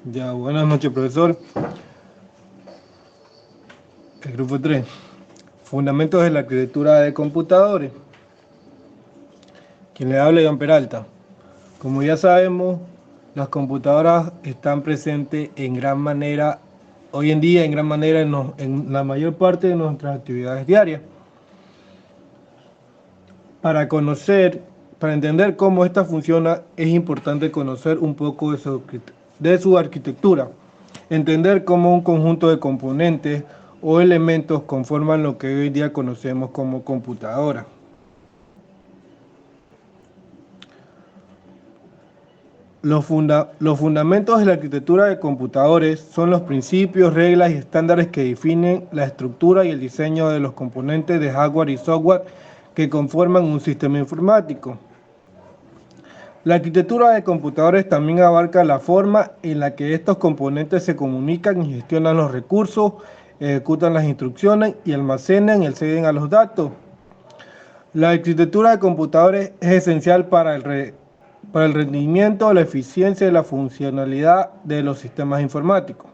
Ya, buenas noches, profesor. El grupo 3. Fundamentos de la arquitectura de computadores. Quien le habla, Iván Peralta. Como ya sabemos, las computadoras están presentes hoy en día, en la mayor parte de nuestras actividades diarias. Para entender cómo esta funciona, es importante conocer un poco de su arquitectura. Entender cómo un conjunto de componentes o elementos conforman lo que hoy día conocemos como computadora. Los fundamentos de la arquitectura de computadores son los principios, reglas y estándares que definen la estructura y el diseño de los componentes de hardware y software que conforman un sistema informático. La arquitectura de computadores también abarca la forma en la que estos componentes se comunican y gestionan los recursos, ejecutan las instrucciones y almacenan y acceden a los datos. La arquitectura de computadores es esencial para el rendimiento, la eficiencia y la funcionalidad de los sistemas informáticos.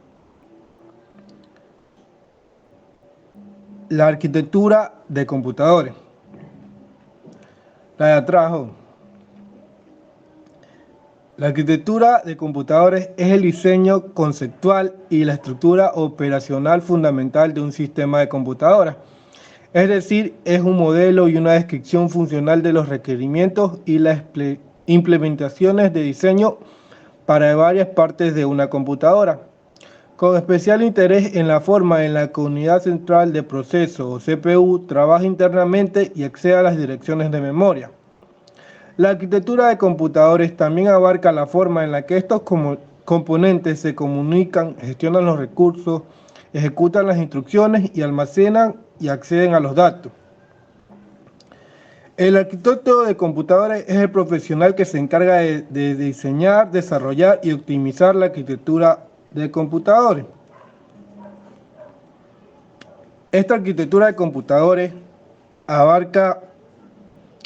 La arquitectura de computadores. La de atrás. La arquitectura de computadores es el diseño conceptual y la estructura operacional fundamental de un sistema de computadora. Es decir, es un modelo y una descripción funcional de los requerimientos y las implementaciones de diseño para varias partes de una computadora, con especial interés en la forma en la que unidad central de proceso o CPU trabaja internamente y accede a las direcciones de memoria. La arquitectura de computadores también abarca la forma en la que estos componentes se comunican, gestionan los recursos, ejecutan las instrucciones y almacenan y acceden a los datos. El arquitecto de computadores es el profesional que se encarga de diseñar, desarrollar y optimizar la arquitectura de computadores. Esta arquitectura de computadores abarca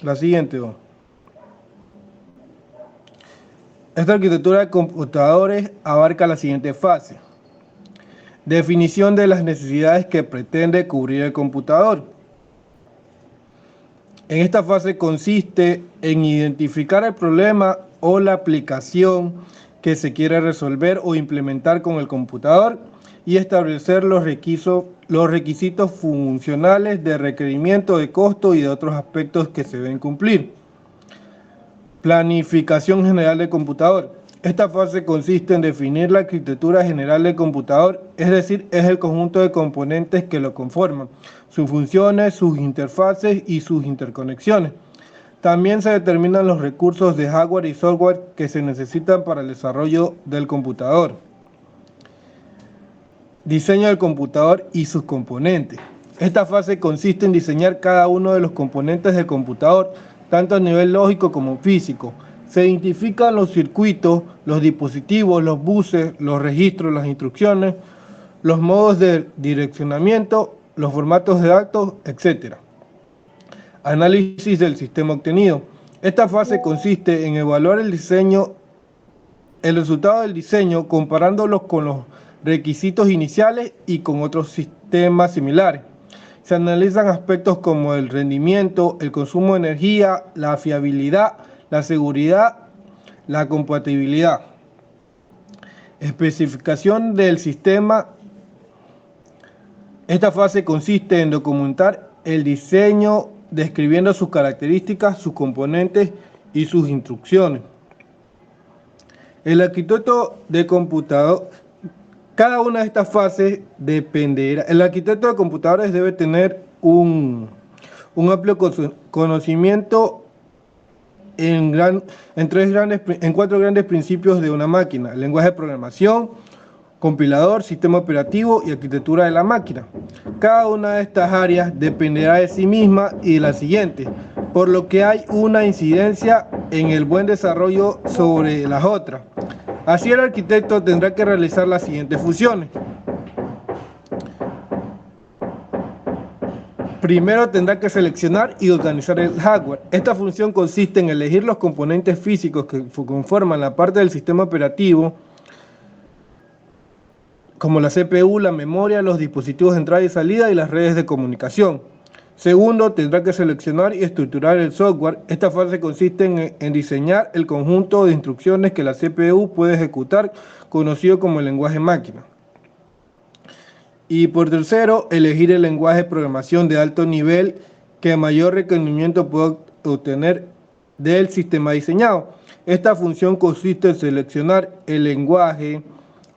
la siguiente. Esta arquitectura de computadores abarca la siguiente fase. Definición de las necesidades que pretende cubrir el computador. En esta fase consiste en identificar el problema o la aplicación que se quiere resolver o implementar con el computador y establecer los requisitos funcionales de requerimiento, de costo y de otros aspectos que se deben cumplir. Planificación general del computador. Esta fase consiste en definir la arquitectura general del computador, es decir, es el conjunto de componentes que lo conforman, sus funciones, sus interfaces y sus interconexiones. También se determinan los recursos de hardware y software que se necesitan para el desarrollo del computador. Diseño del computador y sus componentes. Esta fase consiste en diseñar cada uno de los componentes del computador, tanto a nivel lógico como físico. Se identifican los circuitos, los dispositivos, los buses, los registros, las instrucciones, los modos de direccionamiento, los formatos de datos, etc. Análisis del sistema obtenido. Esta fase consiste en evaluar el resultado del diseño comparándolos con los requisitos iniciales y con otros sistemas similares. Se analizan aspectos como el rendimiento, el consumo de energía, la fiabilidad, la seguridad, la compatibilidad. Especificación del sistema. Esta fase consiste en documentar el diseño, describiendo sus características, sus componentes y sus instrucciones. El arquitecto de computador, cada una de estas fases dependerá. El arquitecto de computadores debe tener un amplio conocimiento en cuatro grandes principios de una máquina: lenguaje de programación, compilador, sistema operativo y arquitectura de la máquina. Cada una de estas áreas dependerá de sí misma y de la siguiente, por lo que hay una incidencia en el buen desarrollo sobre las otras. Así, el arquitecto tendrá que realizar las siguientes funciones. Primero tendrá que seleccionar y organizar el hardware. Esta función consiste en elegir los componentes físicos que conforman la parte del sistema operativo como la CPU, la memoria, los dispositivos de entrada y salida y las redes de comunicación. Segundo, tendrá que seleccionar y estructurar el software. Esta fase consiste en diseñar el conjunto de instrucciones que la CPU puede ejecutar, conocido como el lenguaje máquina. Y por tercero, elegir el lenguaje de programación de alto nivel que mayor requerimiento pueda obtener del sistema diseñado. Esta función consiste en seleccionar el lenguaje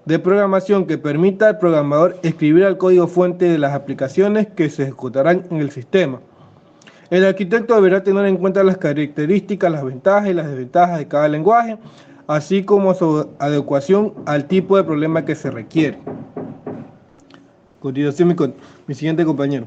de programación que permita al programador escribir el código fuente de las aplicaciones que se ejecutarán en el sistema. El arquitecto deberá tener en cuenta las características, las ventajas y las desventajas de cada lenguaje, así como su adecuación al tipo de problema que se requiere. A continuación, mi siguiente compañero.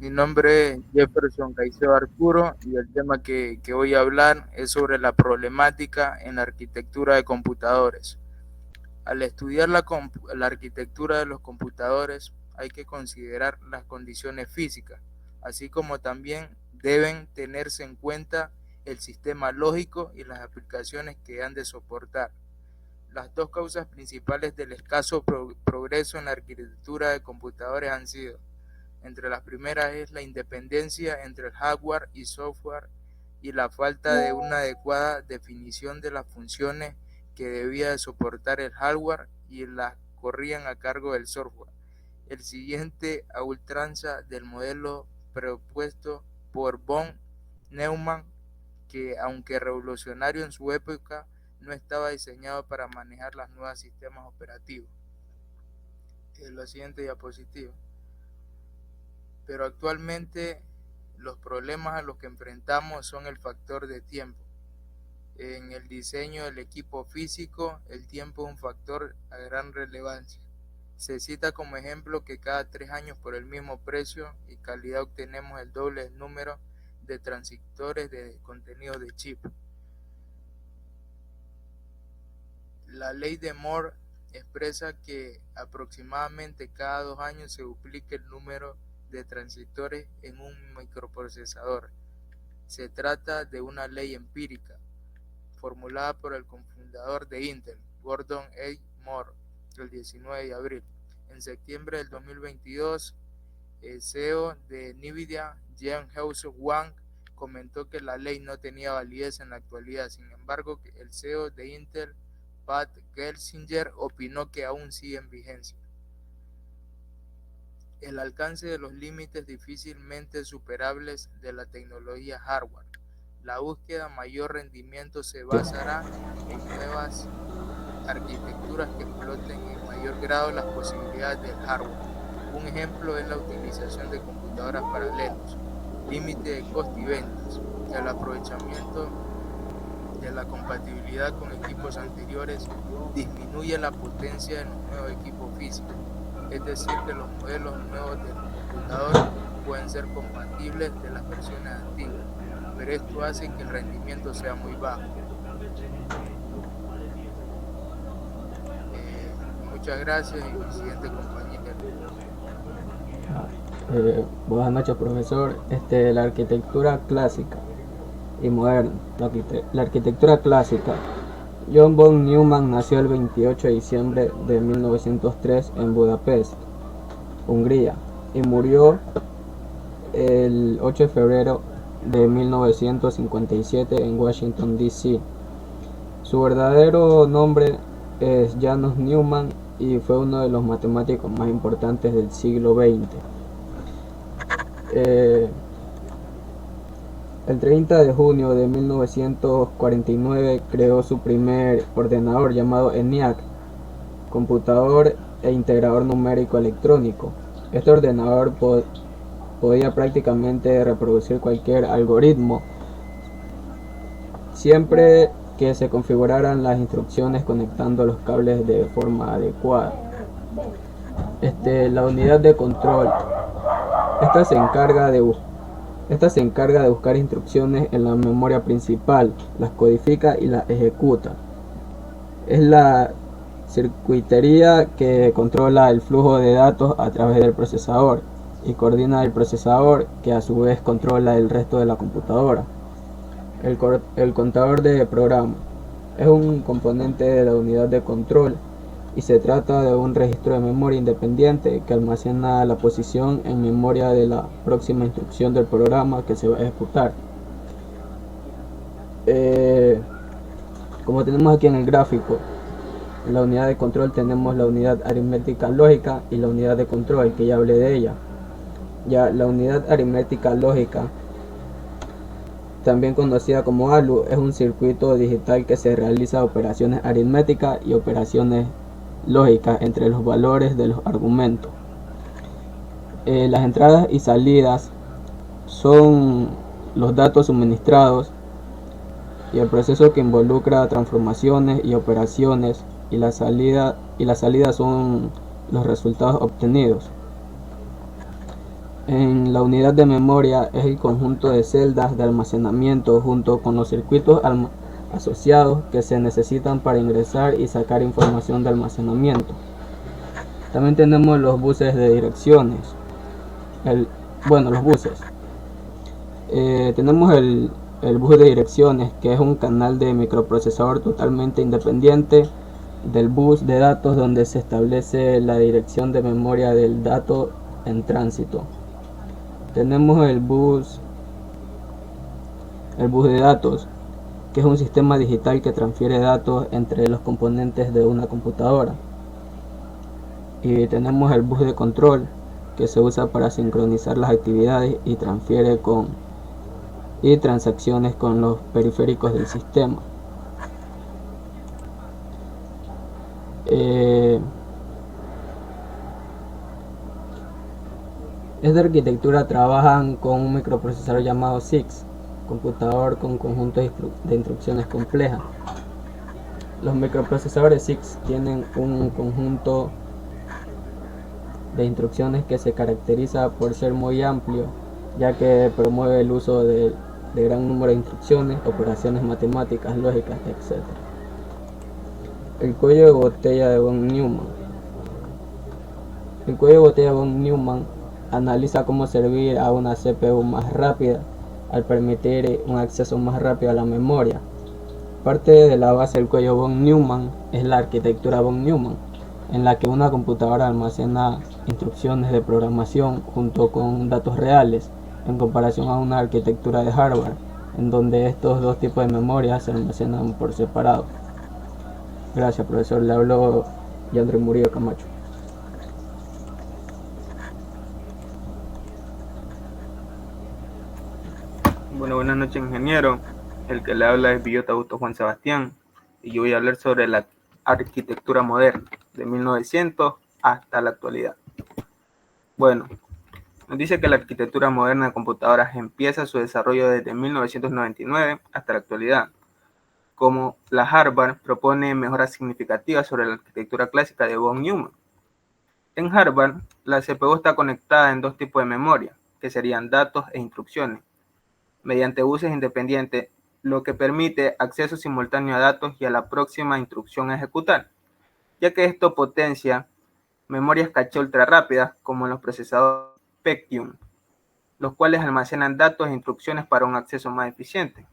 Mi nombre es Jefferson Caicedo Arturo y el tema que voy a hablar es sobre la problemática en la arquitectura de computadores. Al estudiar la arquitectura de los computadores hay que considerar las condiciones físicas, así como también deben tenerse en cuenta el sistema lógico y las aplicaciones que han de soportar. Las dos causas principales del escaso progreso en la arquitectura de computadores han sido: entre las primeras es la independencia entre el hardware y software y la falta de una adecuada definición de las funciones que debía de soportar el hardware y las corrían a cargo del software. El siguiente a ultranza del modelo propuesto por von Neumann, que aunque revolucionario en su época, no estaba diseñado para manejar los nuevos sistemas operativos. La siguiente diapositiva. Pero actualmente los problemas a los que enfrentamos son el factor de tiempo. En el diseño del equipo físico, el tiempo es un factor a gran relevancia. Se cita como ejemplo que cada 3 años por el mismo precio y calidad obtenemos el doble del número de transistores de contenido de chip. La ley de Moore expresa que aproximadamente cada 2 años se duplica el número de transistores en un microprocesador. Se trata de una ley empírica formulada por el cofundador de Intel, Gordon A. Moore, el 19 de abril. En septiembre del 2022, el CEO de NVIDIA, Jensen Huang, comentó que la ley no tenía validez en la actualidad. Sin embargo, el CEO de Intel, Pat Gelsinger, opinó que aún sigue en vigencia. El alcance de los límites difícilmente superables de la tecnología hardware. La búsqueda de mayor rendimiento se basará en nuevas arquitecturas que exploten en mayor grado las posibilidades del hardware. Un ejemplo es la utilización de computadoras paralelos, límite de costo y ventas, el aprovechamiento de la compatibilidad con equipos anteriores disminuye la potencia de los nuevos equipos físicos. Es decir, que los modelos nuevos del computador pueden ser compatibles de las versiones antiguas, pero esto hace que el rendimiento sea muy bajo. Muchas gracias y mi siguiente compañero. Buenas noches, profesor. La arquitectura clásica y moderna. La arquitectura clásica. John von Neumann nació el 28 de diciembre de 1903 en Budapest, Hungría, y murió el 8 de febrero de 1957 en Washington, D.C. Su verdadero nombre es Janos Neumann y fue uno de los matemáticos más importantes del siglo XX. El 30 de junio de 1949 creó su primer ordenador llamado ENIAC, computador e integrador numérico electrónico. Este ordenador podía prácticamente reproducir cualquier algoritmo, siempre que se configuraran las instrucciones conectando los cables de forma adecuada. La unidad de control. Esta se encarga de buscar instrucciones en la memoria principal, las codifica y las ejecuta. Es la circuitería que controla el flujo de datos a través del procesador. y coordina el procesador, que a su vez controla el resto de la computadora. El contador de programa es un componente de la unidad de control y se trata de un registro de memoria independiente que almacena la posición en memoria de la próxima instrucción del programa que se va a ejecutar. Como tenemos aquí en el gráfico, en la unidad de control tenemos la unidad aritmética lógica y la unidad de control, que ya hablé de ella. Ya la unidad aritmética lógica, también conocida como ALU, es un circuito digital que se realiza operaciones aritméticas y operaciones lógicas entre los valores de los argumentos. Las entradas y salidas son los datos suministrados y el proceso que involucra transformaciones y operaciones, y la salida son los resultados obtenidos. En la unidad de memoria es el conjunto de celdas de almacenamiento junto con los circuitos asociados que se necesitan para ingresar y sacar información de almacenamiento. También tenemos los buses de direcciones. Los buses. Tenemos el bus de direcciones, que es un canal de microprocesador totalmente independiente del bus de datos, donde se establece la dirección de memoria del dato en tránsito. Tenemos el bus de datos, que es un sistema digital que transfiere datos entre los componentes de una computadora. Y tenemos el bus de control, que se usa para sincronizar las actividades y transfiere y transacciones con los periféricos del sistema. Esta arquitectura trabajan con un microprocesador llamado CISC, computador con conjunto de instrucciones complejas. Los microprocesadores CISC tienen un conjunto de instrucciones que se caracteriza por ser muy amplio, ya que promueve el uso de gran número de instrucciones, operaciones matemáticas, lógicas, etc. El cuello de botella de von Neumann. El cuello de botella de von Neumann analiza cómo servir a una CPU más rápida al permitir un acceso más rápido a la memoria. Parte de la base del cuello von Neumann es la arquitectura von Neumann, en la que una computadora almacena instrucciones de programación junto con datos reales, en comparación a una arquitectura de hardware, en donde estos dos tipos de memoria se almacenan por separado. Gracias, profesor. Le habló Yandre Murillo Camacho. Bueno, buenas noches, ingeniero. El que le habla es Villota Augusto Juan Sebastián y yo voy a hablar sobre la arquitectura moderna de 1900 hasta la actualidad. Bueno, nos dice que la arquitectura moderna de computadoras empieza su desarrollo desde 1999 hasta la actualidad. Como la Harvard propone mejoras significativas sobre la arquitectura clásica de von Neumann. En Harvard, la CPU está conectada en dos tipos de memoria, que serían datos e instrucciones, mediante buses independientes, lo que permite acceso simultáneo a datos y a la próxima instrucción a ejecutar, ya que esto potencia memorias caché ultra rápidas como los procesadores Pentium, los cuales almacenan datos e instrucciones para un acceso más eficiente,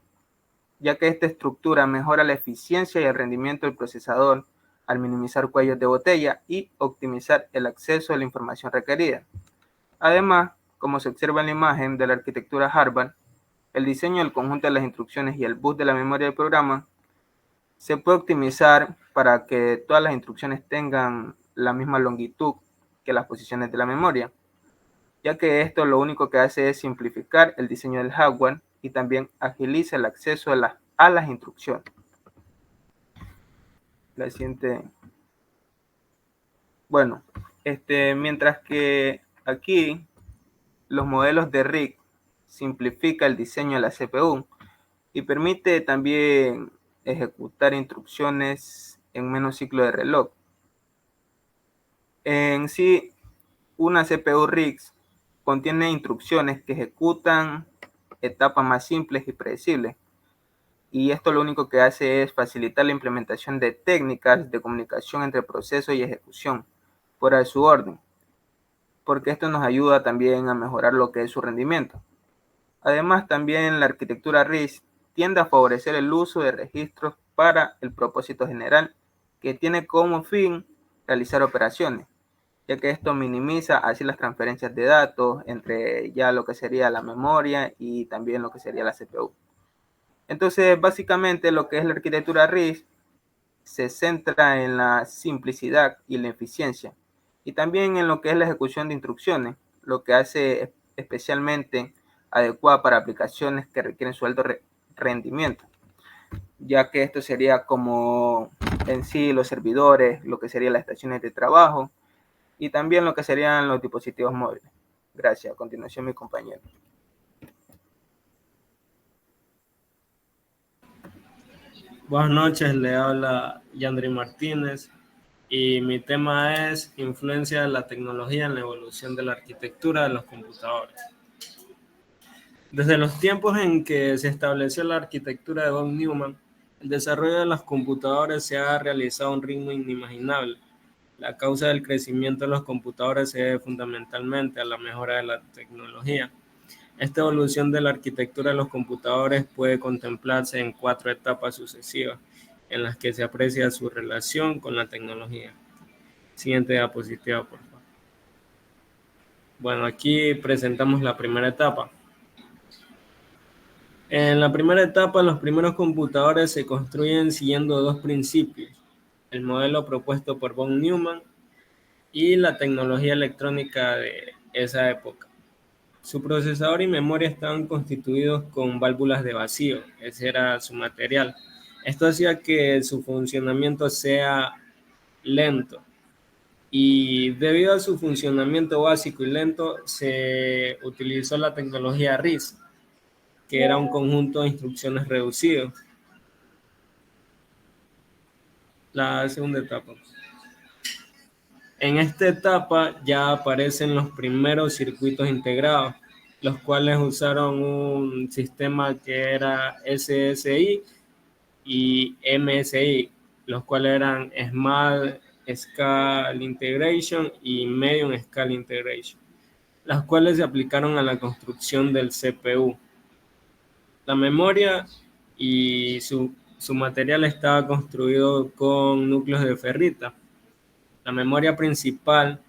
ya que esta estructura mejora la eficiencia y el rendimiento del procesador al minimizar cuellos de botella y optimizar el acceso a la información requerida. Además, como se observa en la imagen de la arquitectura Harvard, el diseño del conjunto de las instrucciones y el bus de la memoria del programa se puede optimizar para que todas las instrucciones tengan la misma longitud que las posiciones de la memoria, ya que esto lo único que hace es simplificar el diseño del hardware y también agiliza el acceso a las instrucciones. La siguiente. Bueno, mientras que aquí los modelos de RISC simplifica el diseño de la CPU y permite también ejecutar instrucciones en menos ciclo de reloj. En sí, una CPU RISC contiene instrucciones que ejecutan etapas más simples y predecibles, y esto lo único que hace es facilitar la implementación de técnicas de comunicación entre proceso y ejecución fuera de su orden. porque esto nos ayuda también a mejorar lo que es su rendimiento. Además, también la arquitectura RISC tiende a favorecer el uso de registros para el propósito general, que tiene como fin realizar operaciones, ya que esto minimiza así las transferencias de datos entre ya lo que sería la memoria y también lo que sería la CPU. Entonces, básicamente lo que es la arquitectura RISC se centra en la simplicidad y la eficiencia, y también en lo que es la ejecución de instrucciones, lo que hace especialmente adecuada para aplicaciones que requieren su alto rendimiento, ya que esto sería como en sí los servidores, lo que serían las estaciones de trabajo y también lo que serían los dispositivos móviles. Gracias. A continuación, mi compañero. Buenas noches, le habla Yandri Martínez y mi tema es influencia de la tecnología en la evolución de la arquitectura de los computadores. Desde los tiempos en que se estableció la arquitectura de von Neumann, el desarrollo de los computadores se ha realizado a un ritmo inimaginable. La causa del crecimiento de los computadores se debe fundamentalmente a la mejora de la tecnología. Esta evolución de la arquitectura de los computadores puede contemplarse en 4 etapas sucesivas, en las que se aprecia su relación con la tecnología. Siguiente diapositiva, por favor. Bueno, aquí presentamos la primera etapa. En la primera etapa, los primeros computadores se construyen siguiendo 2 principios: el modelo propuesto por von Neumann y la tecnología electrónica de esa época. Su procesador y memoria estaban constituidos con válvulas de vacío, ese era su material. Esto hacía que su funcionamiento sea lento, y debido a su funcionamiento básico y lento, se utilizó la tecnología RISC, que era un conjunto de instrucciones reducido. La segunda etapa. En esta etapa ya aparecen los primeros circuitos integrados, los cuales usaron un sistema que era SSI y MSI, los cuales eran Small Scale Integration y Medium Scale Integration, las cuales se aplicaron a la construcción del CPU. La memoria y su material estaba construido con núcleos de ferrita. La memoria principal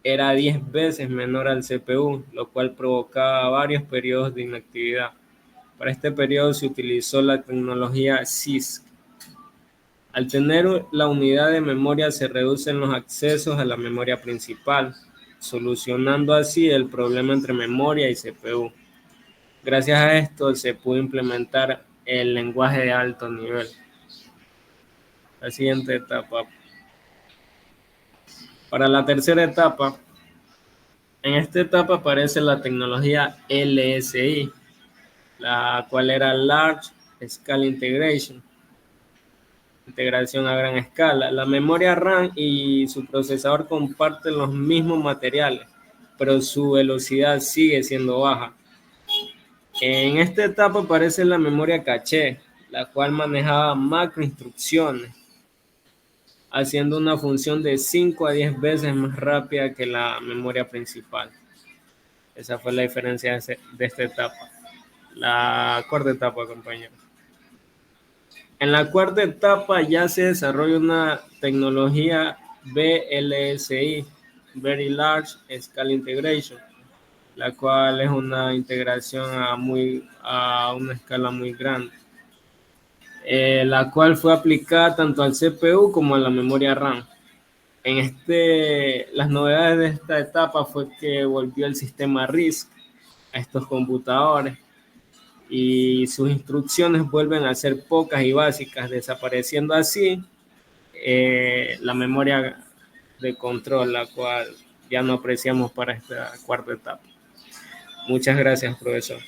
era 10 veces menor al CPU, lo cual provocaba varios periodos de inactividad. Para este periodo se utilizó la tecnología CISC. Al tener la unidad de memoria se reducen los accesos a la memoria principal, solucionando así el problema entre memoria y CPU. Gracias a esto se pudo implementar el lenguaje de alto nivel. La siguiente etapa. Para la tercera etapa, en esta etapa aparece la tecnología LSI, la cual era Large Scale Integration, integración a gran escala. La memoria RAM y su procesador comparten los mismos materiales, pero su velocidad sigue siendo baja. En esta etapa aparece la memoria caché, la cual manejaba macroinstrucciones, haciendo una función de 5 a 10 veces más rápida que la memoria principal. Esa fue la diferencia de esta etapa. La cuarta etapa, compañeros. En la cuarta etapa ya se desarrolla una tecnología VLSI, Very Large Scale Integration, la cual es una integración a una escala muy grande, la cual fue aplicada tanto al CPU como a la memoria RAM. Las novedades de esta etapa fue que volvió el sistema RISC a estos computadores y sus instrucciones vuelven a ser pocas y básicas, desapareciendo así la memoria de control, la cual ya no apreciamos para esta cuarta etapa. Muchas gracias, profesor.